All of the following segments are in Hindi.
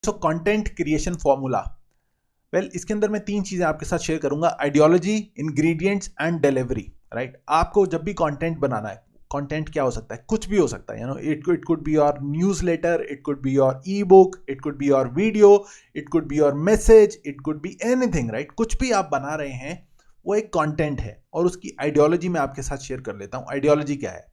So content creation formula, well इसके अंदर मैं 3 चीजें आपके साथ शेयर करूंगा, ideology, ingredients and delivery, right. आपको जब भी कंटेंट बनाना है, कंटेंट क्या हो सकता है, कुछ भी हो सकता है, you no, it could be your newsletter, it could be your E book, it could be your video, it could be your message, it could be anything, right. कुछ भी आप बना रहे हैं वो एक कंटेंट है, और उसकी आइडियोलॉजी मैं आपके साथ शेयर कर लेता हूं। आइडियोलॉजी क्या है?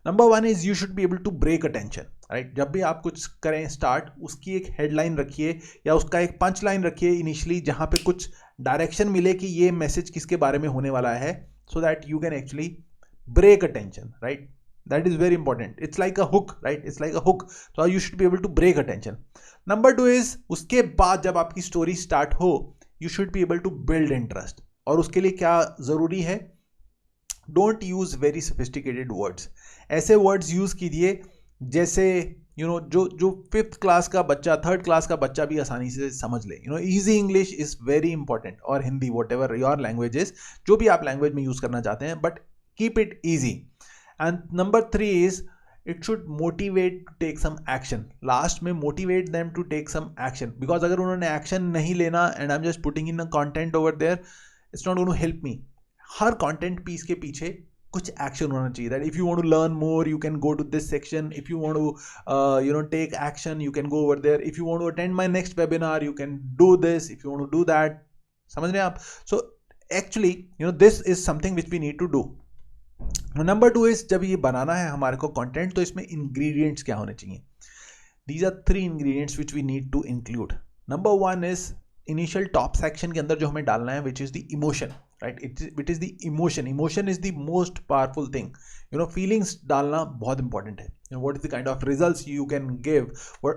Number 1 is you should be able to break attention, right. जब भी आप कुछ करें स्टार्ट, उसकी एक हेडलाइन रखिए या उसका एक पंच लाइन रखिए इनिशियली, जहां पे कुछ डायरेक्शन मिले कि ये मैसेज किसके बारे में होने वाला है, so that you can actually break attention, right. That is very important, it's like a hook, right, it's like a hook, so you should be able to break attention. Number 2 is उसके बाद जब आपकी स्टोरी स्टार्ट हो, you should be able to build interest, और उसके लिए क्या जरूरी है? Don't use very sophisticated words. ऐसे वर्ड्स यूज कीजिए जैसे यू नो जो 5th क्लास का बच्चा, 3rd क्लास का बच्चा भी आसानी से समझ ले। You know, easy English is very important, और Hindi, whatever your languages, जो भी आप लैंग्वेज में यूज करना चाहते हैं, but keep it easy. And number 3 is it should motivate to take some action. Last में motivate them to take some action, because अगर उन्होंने एक्शन नहीं लेना and I am just putting in a content over there, it's not going to help me. हर कंटेंट पीस के पीछे कुछ एक्शन होना चाहिए, that if you want to learn more you can go to this section, if you want to you know take action you can go over there, if you want to attend my next webinar you can do this, if you want to do that. समझ रहे हैं आप? So actually you know this is something which we need to do. Number 2 is जब ये बनाना है हमारे को कंटेंट, तो इसमें इंग्रेडिएंट्स क्या होने चाहिए? These are 3 ingredients which we need to include. Number 1 is initial top section के अंदर जो हमें डालना है, which is the emotion, right. It is the emotion. Emotion is the most powerful thing, you know. Feelings डालना बहुत इंपॉर्टेंट है। You know, what is the kind of results you can give,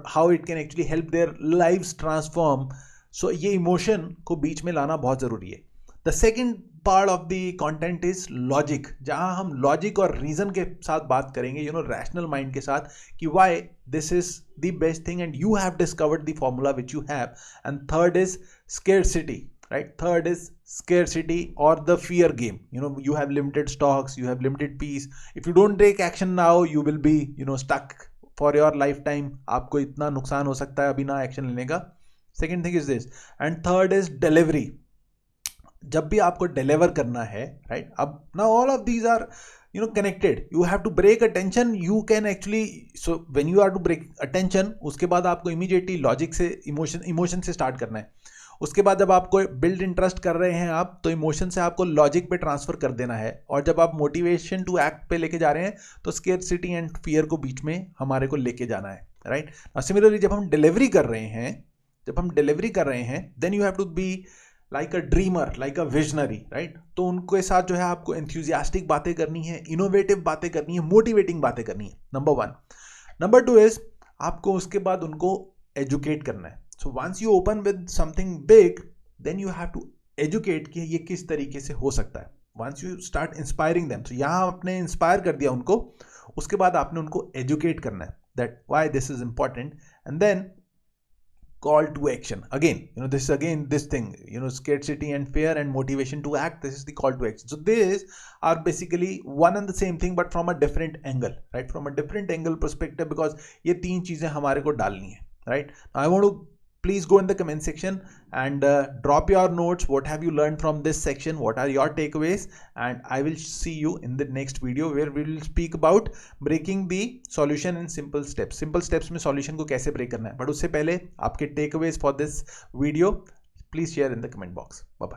how it can actually help their lives transform. So ये इमोशन को बीच में लाना बहुत जरूरी है। The second part of the content is logic, जहां हम लॉजिक और रीजन के साथ बात करेंगे, यू नो, रैशनल माइंड के साथ, कि why this is the best thing and you have discovered the formula which you have. And third is scarcity, right? Third is scarcity or the fear game. You know, you have limited stocks, you have limited piece. If you don't take action now, you will be, you know, stuck for your lifetime. आपको इतना नुकसान हो सकता है अभी ना एक्शन लेने का। Second thing is this, and third is delivery. जब भी आपको डिलीवर करना है, राइट, अब now all of these are you know connected. You have to break attention. You can actually, so when you are to break attention, उसके बाद आपको immediately logic से emotion से start करना है। उसके बाद जब आपको बिल्ड इंटरेस्ट कर रहे हैं आप, तो इमोशन से आपको लॉजिक पे ट्रांसफर कर देना है, और जब आप मोटिवेशन टू एक्ट पे लेके जा रहे हैं, तो स्केर्सिटी एंड फियर को बीच में हमारे को लेके जाना है, राइट। सिमिलरली जब हम डिलीवरी कर रहे हैं, then you have to be like a dreamer, like a visionary, right. तो उनके साथ जो है आपको एंथुजियास्टिक बातें करनी है, इनोवेटिव बातें करनी है, मोटिवेटिंग बातें करनी है, नंबर 1। नंबर 2 इज आपको उसके बाद उनको एजुकेट करना है। So once you open with something big, then you have to educate कि ये किस तरीके से हो सकता है। Once you start inspiring them, so यहाँ आपने इंस्पायर कर दिया उनको, उसके बाद आपने उनको एजुकेट करना है that why this is important, and then call to action. Again, you know, this is again this thing, you know, scarcity and fear and motivation to act. This is the call to action. So these are basically one and the same thing, but from a different angle, right? From a different angle perspective, because ये 3 चीजें हमारे को डालनी है, right? Now I want to please go in the comment section and drop your notes. What have you learned from this section? What are your takeaways? And I will see you in the next video where we will speak about breaking the solution in simple steps. Simple steps में solution को कैसे break करना है, but उससे पहले आपके takeaways for this video please share in the comment box. Bye bye.